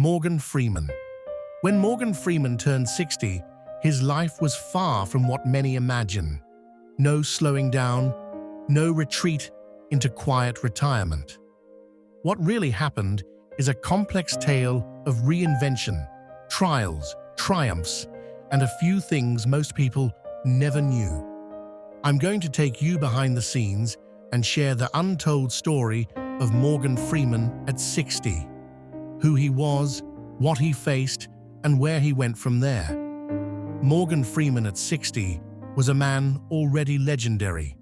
Morgan Freeman. When Morgan Freeman turned 60, his life was far from what many imagine. No slowing down, no retreat into quiet retirement. What really happened is a complex tale of reinvention, trials, triumphs, and a few things most people never knew. I'm going to take you behind the scenes and share the untold story of Morgan Freeman at 60. Who he was, what he faced, and where he went from there. Morgan Freeman at 60 was a man already legendary.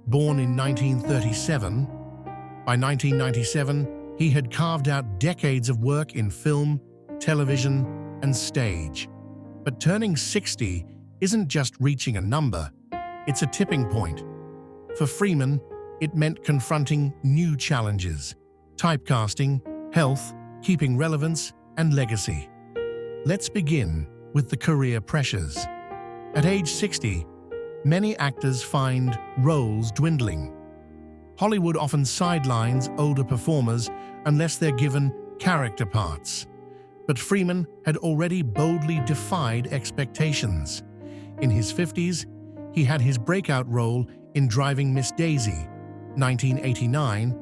Born in 1937, by 1997, he had carved out decades of work in film, television, and stage. But turning 60 isn't just reaching a number, it's a tipping point. For Freeman, it meant confronting new challenges: typecasting, health, keeping relevance, and legacy. Let's begin with the career pressures. At age 60, many actors find roles dwindling. Hollywood often sidelines older performers unless they're given character parts. But Freeman had already boldly defied expectations. In his 50s, he had his breakout role in Driving Miss Daisy, 1989,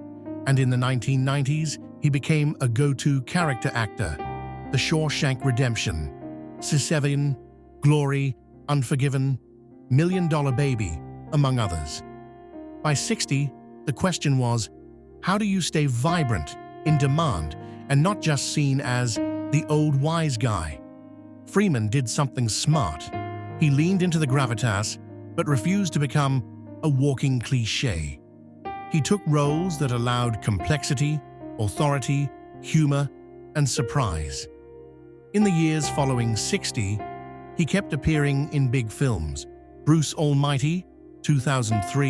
and in the 1990s, he became a go-to character actor: The Shawshank Redemption, Sisyphean, Glory, Unforgiven, $1 Million Baby, among others. By 60, the question was, how do you stay vibrant, in demand, and not just seen as the old wise guy? Freeman did something smart. He leaned into the gravitas, but refused to become a walking cliché. He took roles that allowed complexity, authority, humor, and surprise. In the years following 60, he kept appearing in big films: Bruce Almighty, 2003,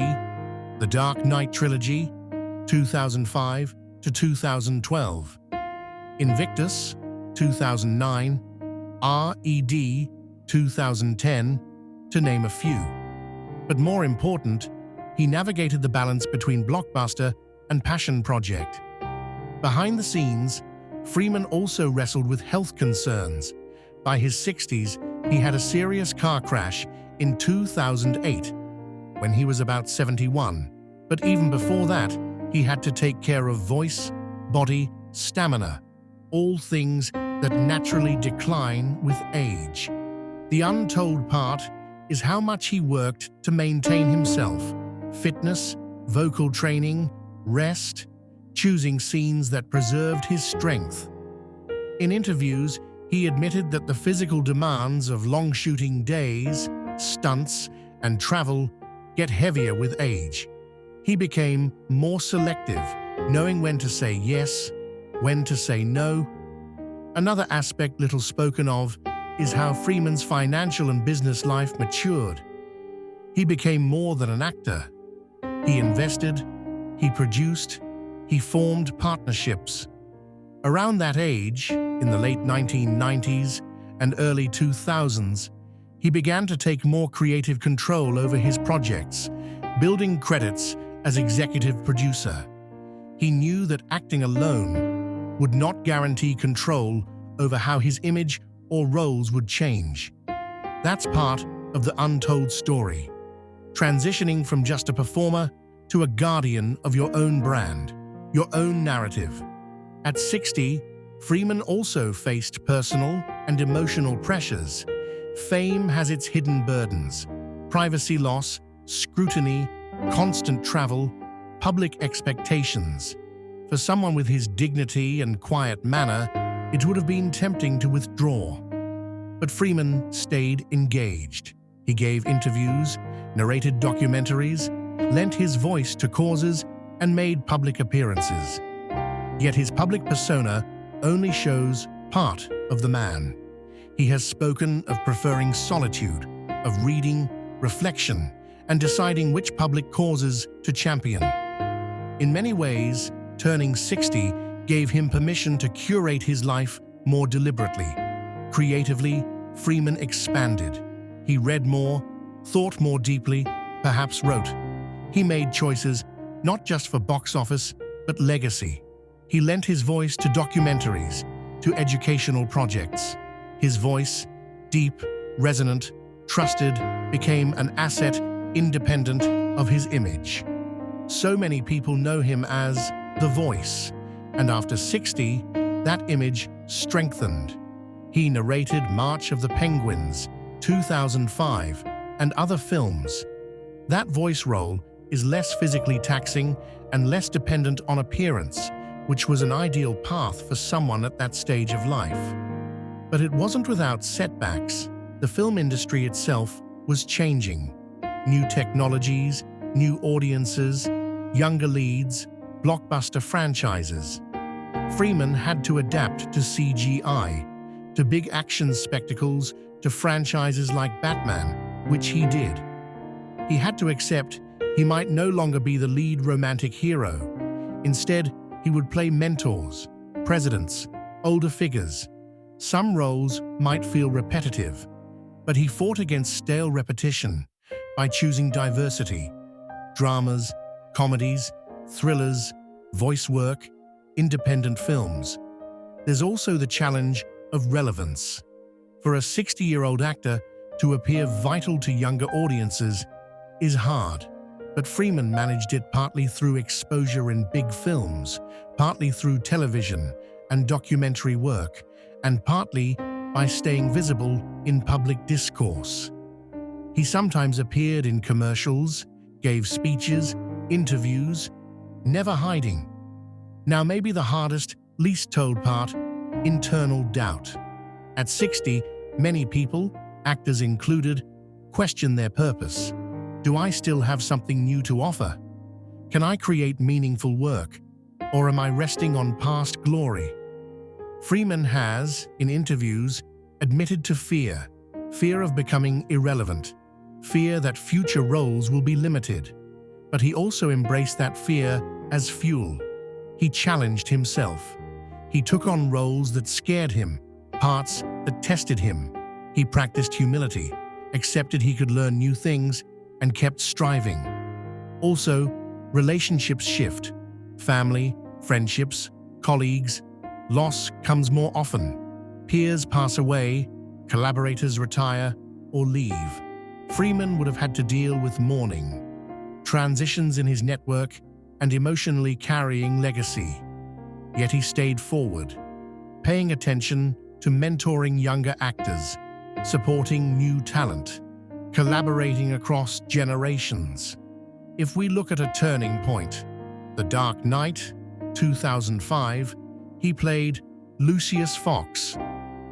The Dark Knight Trilogy, 2005 to 2012, Invictus, 2009, R.E.D., 2010, to name a few. But more important, he navigated the balance between blockbuster and passion project. Behind the scenes, Freeman also wrestled with health concerns. By his 60s, he had a serious car crash in 2008, when he was about 71. But even before that, he had to take care of voice, body, stamina, all things that naturally decline with age. The untold part is how much he worked to maintain himself: fitness, vocal training, rest, choosing scenes that preserved his strength. In interviews, he admitted that the physical demands of long shooting days, stunts, and travel get heavier with age. He became more selective, knowing when to say yes, when to say no. Another aspect little spoken of is how Freeman's financial and business life matured. He became more than an actor. He invested, he produced, he formed partnerships. Around that age, in the late 1990s and early 2000s, he began to take more creative control over his projects, building credits as executive producer. He knew that acting alone would not guarantee control over how his image or roles would change. That's part of the untold story, transitioning from just a performer to a guardian of your own brand, your own narrative. At 60, Freeman also faced personal and emotional pressures. Fame has its hidden burdens: privacy loss, scrutiny, constant travel, public expectations. For someone with his dignity and quiet manner, it would have been tempting to withdraw. But Freeman stayed engaged. He gave interviews, narrated documentaries, lent his voice to causes, and made public appearances. Yet his public persona only shows part of the man. He has spoken of preferring solitude, of reading, reflection, and deciding which public causes to champion. In many ways, turning 60 gave him permission to curate his life more deliberately. Creatively, Freeman expanded. He read more, thought more deeply, perhaps wrote. He made choices not just for box office, but legacy. He lent his voice to documentaries, to educational projects. His voice, deep, resonant, trusted, became an asset independent of his image. So many people know him as the voice, and after 60, that image strengthened. He narrated March of the Penguins, 2005, and other films. That voice role is less physically taxing and less dependent on appearance, which was an ideal path for someone at that stage of life. But it wasn't without setbacks. The film industry itself was changing. New technologies, new audiences, younger leads, blockbuster franchises. Freeman had to adapt to CGI, to big action spectacles, to franchises like Batman, which he did. He had to accept he might no longer be the lead romantic hero. Instead, he would play mentors, presidents, older figures. Some roles might feel repetitive, but he fought against stale repetition by choosing diversity: dramas, comedies, thrillers, voice work, independent films. There's also the challenge of relevance. For a 60-year-old actor to appear vital to younger audiences is hard, but Freeman managed it partly through exposure in big films, partly through television and documentary work, and partly by staying visible in public discourse. He sometimes appeared in commercials, gave speeches, interviews, never hiding. Now maybe the hardest, least told part: internal doubt. At 60, many people, actors included, question their purpose. Do I still have something new to offer? Can I create meaningful work? Or am I resting on past glory? Freeman has, in interviews, admitted to fear of becoming irrelevant, fear that future roles will be limited. But he also embraced that fear as fuel. He challenged himself. He took on roles that scared him, parts that tested him. He practiced humility, accepted he could learn new things, and kept striving. Also, relationships shift. Family, friendships, colleagues. Loss comes more often. Peers pass away, collaborators retire or leave. Freeman would have had to deal with mourning, transitions in his network, and emotionally carrying legacy. Yet he stayed forward, paying attention to mentoring younger actors, supporting new talent, collaborating across generations. If we look at a turning point, The Dark Knight, 2005, he played Lucius Fox.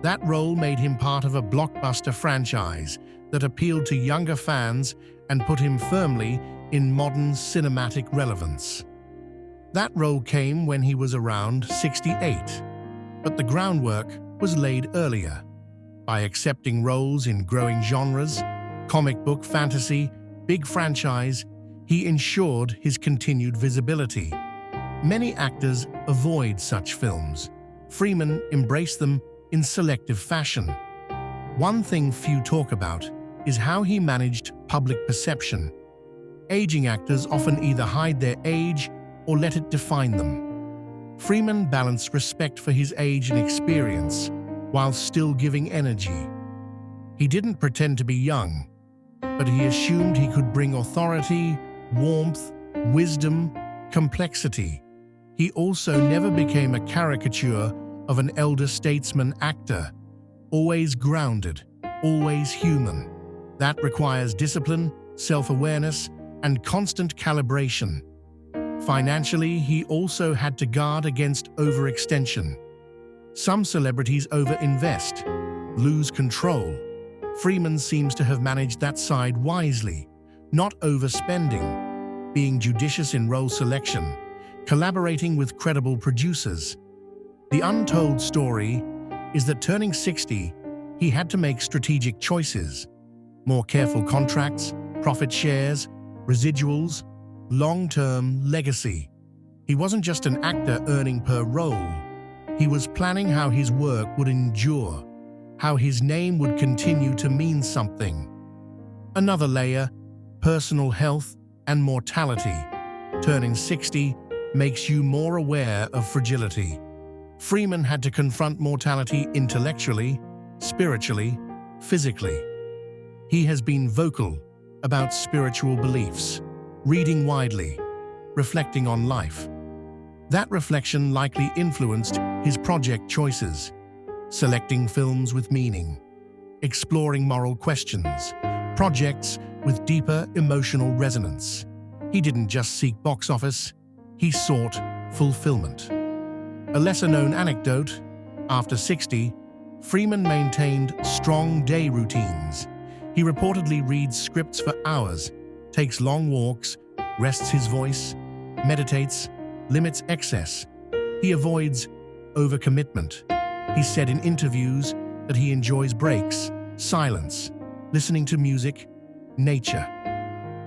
That role made him part of a blockbuster franchise that appealed to younger fans and put him firmly in modern cinematic relevance. That role came when he was around 68, but the groundwork was laid earlier. By accepting roles in growing genres, comic book, fantasy, big franchise, he ensured his continued visibility. Many actors avoid such films. Freeman embraced them in selective fashion. One thing few talk about is how he managed public perception. Aging actors often either hide their age or let it define them. Freeman balanced respect for his age and experience while still giving energy. He didn't pretend to be young, but he assumed he could bring authority, warmth, wisdom, complexity. He also never became a caricature of an elder statesman actor, always grounded, always human. That requires discipline, self-awareness, and constant calibration. Financially, he also had to guard against overextension. Some celebrities overinvest, lose control. Freeman seems to have managed that side wisely, not overspending, being judicious in role selection, collaborating with credible producers. The untold story is that turning 60, he had to make strategic choices. More careful contracts, profit shares, residuals, long-term legacy. He wasn't just an actor earning per role. He was planning how his work would endure, how his name would continue to mean something. Another layer, personal health and mortality. Turning 60 makes you more aware of fragility. Freeman had to confront mortality intellectually, spiritually, physically. He has been vocal about spiritual beliefs, reading widely, reflecting on life. That reflection likely influenced his project choices, selecting films with meaning, exploring moral questions, projects with deeper emotional resonance. He didn't just seek box office, he sought fulfillment. A lesser-known anecdote, after 60, Freeman maintained strong day routines. He reportedly reads scripts for hours, takes long walks, rests his voice, meditates, limits excess. He avoids overcommitment. He said in interviews that he enjoys breaks, silence, listening to music, nature.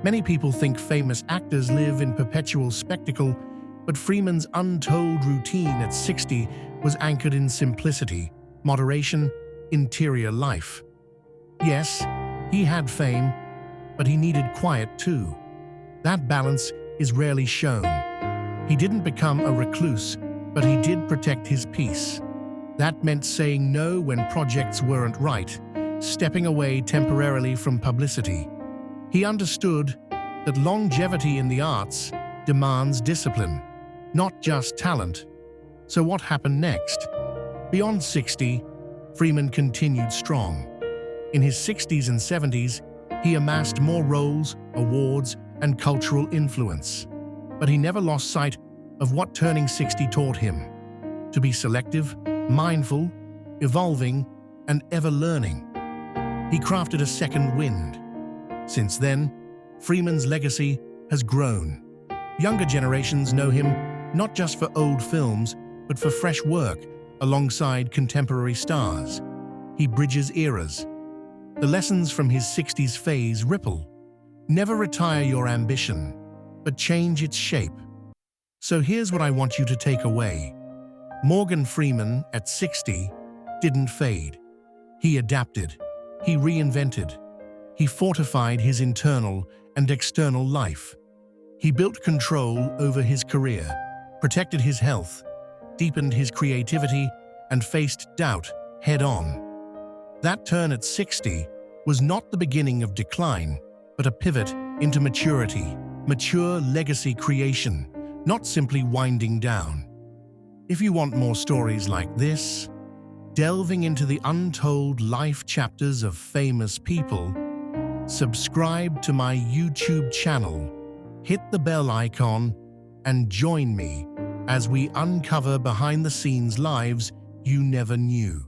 Many people think famous actors live in perpetual spectacle, but Freeman's untold routine at 60 was anchored in simplicity, moderation, interior life. Yes, he had fame, but he needed quiet too. That balance is rarely shown. He didn't become a recluse, but he did protect his peace. That meant saying no when projects weren't right, stepping away temporarily from publicity. He understood that longevity in the arts demands discipline, not just talent. So what happened next? Beyond 60, Freeman continued strong. In his 60s and 70s, he amassed more roles, awards, and cultural influence. But he never lost sight of what turning 60 taught him: to be selective, mindful, evolving, and ever learning. He crafted a second wind. Since then, Freeman's legacy has grown. Younger generations know him not just for old films, but for fresh work alongside contemporary stars. He bridges eras. The lessons from his 60s phase ripple. Never retire your ambition, but change its shape. So here's what I want you to take away. Morgan Freeman, at 60, didn't fade. He adapted. He reinvented. He fortified his internal and external life. He built control over his career, protected his health, deepened his creativity, and faced doubt head-on. That turn at 60 was not the beginning of decline, but a pivot into maturity, mature legacy creation, not simply winding down. If you want more stories like this, delving into the untold life chapters of famous people, subscribe to my YouTube channel, hit the bell icon, and join me as we uncover behind-the-scenes lives you never knew.